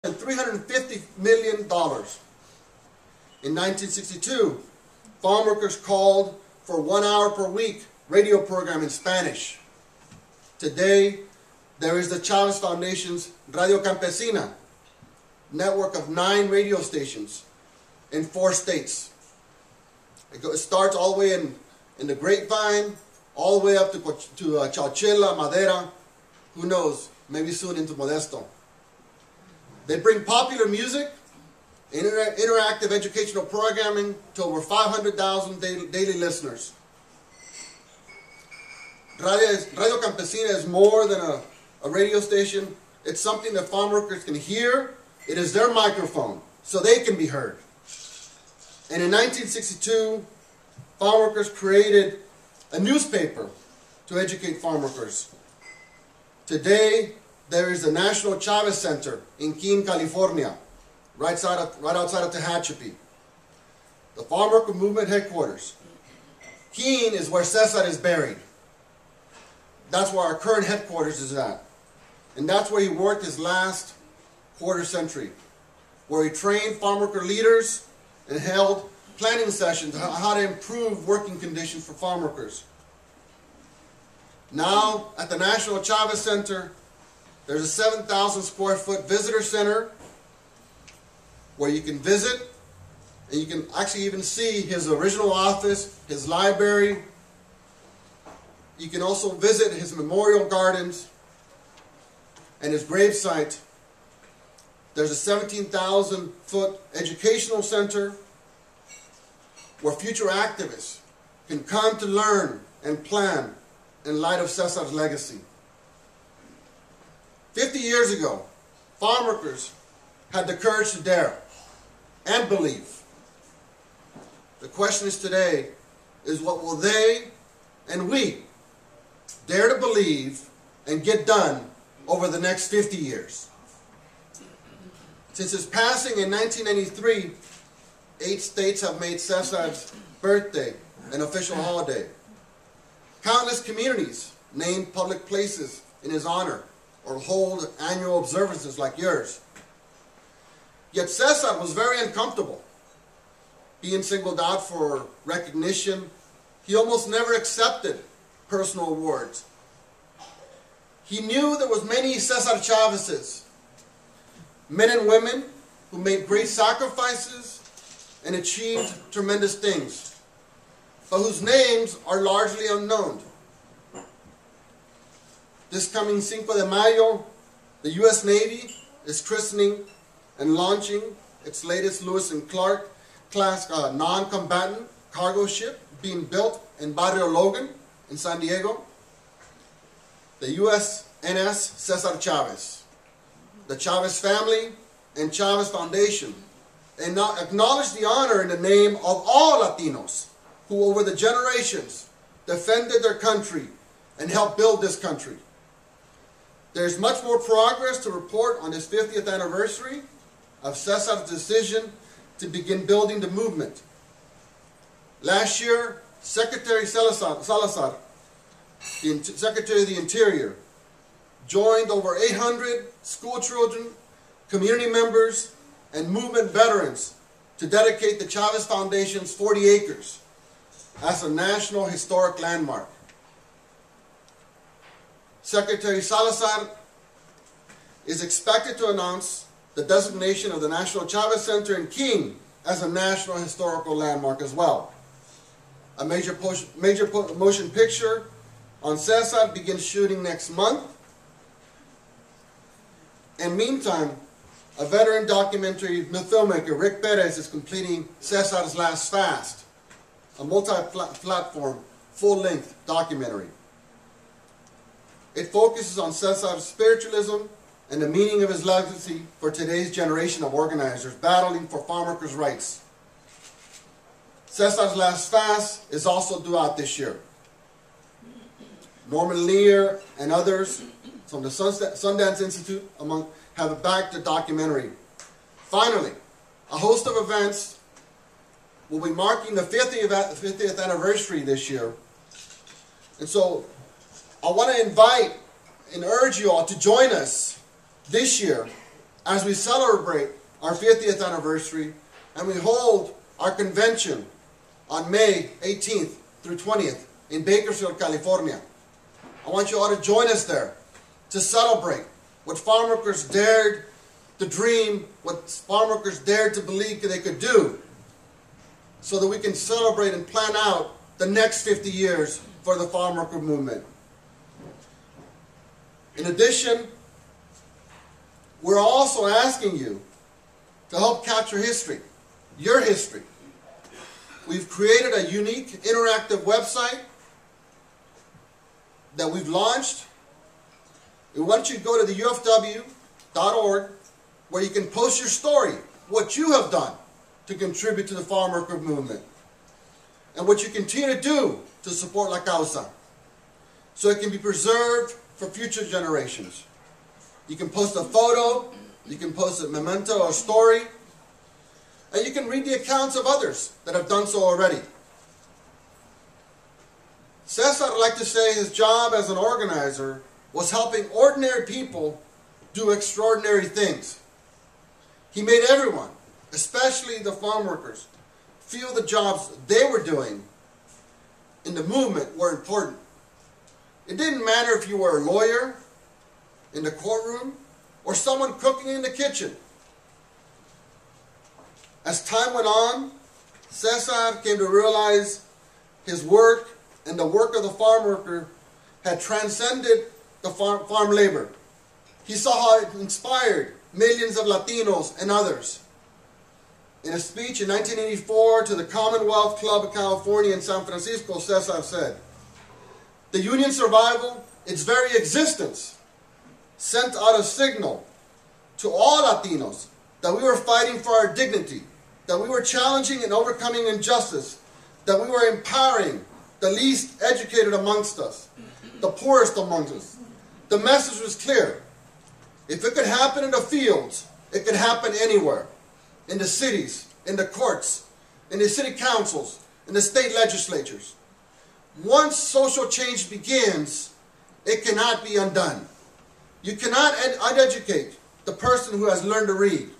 and $350 million. In 1962, farm workers called for 1 hour per week radio program in Spanish. Today, there is the Chavez Foundation's Radio Campesina, network of 9 radio stations in 4 states. It starts all the way in the Grapevine, all the way up to Chowchilla, Madera, who knows, maybe soon into Modesto. They bring popular music, interactive educational programming to over 500,000 daily listeners. Radio Campesina is more than a radio station. It's something that farm workers can hear. It is their microphone, so they can be heard. And in 1962, farm workers created a newspaper to educate farm workers. Today, there is the National Chavez Center in Keene, California, right outside of Tehachapi, the farm worker movement headquarters. Keene is where Cesar is buried. That's where our current headquarters is at. And that's where he worked his last quarter century, where he trained farm worker leaders and held planning sessions on how to improve working conditions for farm workers. Now, at the National Chavez Center, there's a 7,000 square foot visitor center where you can visit, and you can actually even see his original office, his library. You can also visit his memorial gardens and his gravesite. There's a 17,000 foot educational center where future activists can come to learn and plan in light of Cesar's legacy. 50 years ago, farm workers had the courage to dare and believe. The question is today is, what will they and we dare to believe and get done over the next 50 years? Since his passing in 1993, 8 states have made Cesar's birthday an official holiday. Countless communities named public places in his honor or hold annual observances like yours. Yet Cesar was very uncomfortable being singled out for recognition. He almost never accepted personal awards. He knew there was many Cesar Chavezes, men and women who made great sacrifices and achieved tremendous things, but whose names are largely unknown. This coming Cinco de Mayo, the U.S. Navy is christening and launching its latest Lewis and Clark class non-combatant cargo ship being built in Barrio Logan in San Diego. The USNS Cesar Chavez, the Chavez family and Chavez Foundation, and now acknowledge the honor in the name of all Latinos who over the generations defended their country and helped build this country. There's much more progress to report on this 50th anniversary of Cesar's decision to begin building the movement. Last year, Secretary Salazar, the Secretary of the Interior, joined over 800 school children, community members, and movement veterans to dedicate the Chavez Foundation's 40 acres as a National Historic Landmark. Secretary Salazar is expected to announce the designation of the National Chavez Center in Keene as a National Historical Landmark as well. A major motion picture on Cesar begins shooting next month. And meantime, a veteran documentary filmmaker, Rick Perez, is completing Cesar's Last Fast, a multi-platform, full-length documentary. It focuses on Cesar's spiritualism and the meaning of his legacy for today's generation of organizers battling for farm workers' rights. Cesar's Last Fast is also due out this year. Norman Lear and others from the Sundance Institute have backed the documentary. Finally, a host of events will be marking the 50th anniversary this year. And so I want to invite and urge you all to join us this year as we celebrate our 50th anniversary and we hold our convention on May 18th through 20th in Bakersfield, California. I want you all to join us there to celebrate what farm workers dared to dream, what farm workers dared to believe they could do, so that we can celebrate and plan out the next 50 years for the farm worker movement. In addition, we're also asking you to help capture history, your history. We've created a unique interactive website that we've launched. We want you to go to the ufw.org, where you can post your story, what you have done to contribute to the farm worker movement, and what you continue to do to support La Causa, so it can be preserved for future generations. You can post a photo, you can post a memento or story, and you can read the accounts of others that have done so already. Cesar would like to say his job as an organizer was helping ordinary people do extraordinary things. He made everyone, especially the farm workers, feel the jobs they were doing in the movement were important. It didn't matter if you were a lawyer in the courtroom or someone cooking in the kitchen. As time went on, Cesar came to realize his work and the work of the farm worker had transcended the farm labor. He saw how it inspired millions of Latinos and others. In a speech in 1984 to the Commonwealth Club of California in San Francisco, Cesar said, "The union survival, its very existence, sent out a signal to all Latinos that we were fighting for our dignity, that we were challenging and overcoming injustice, that we were empowering the least educated amongst us, the poorest amongst us." The message was clear. If it could happen in the fields, it could happen anywhere. In the cities, in the courts, in the city councils, in the state legislatures. Once social change begins, it cannot be undone. You cannot uneducate the person who has learned to read.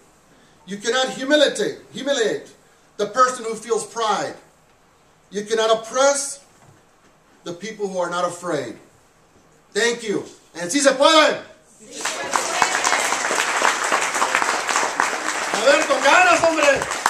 You cannot humiliate the person who feels pride. You cannot oppress the people who are not afraid. Thank you. And si se puede. A ver, con ganas, hombre.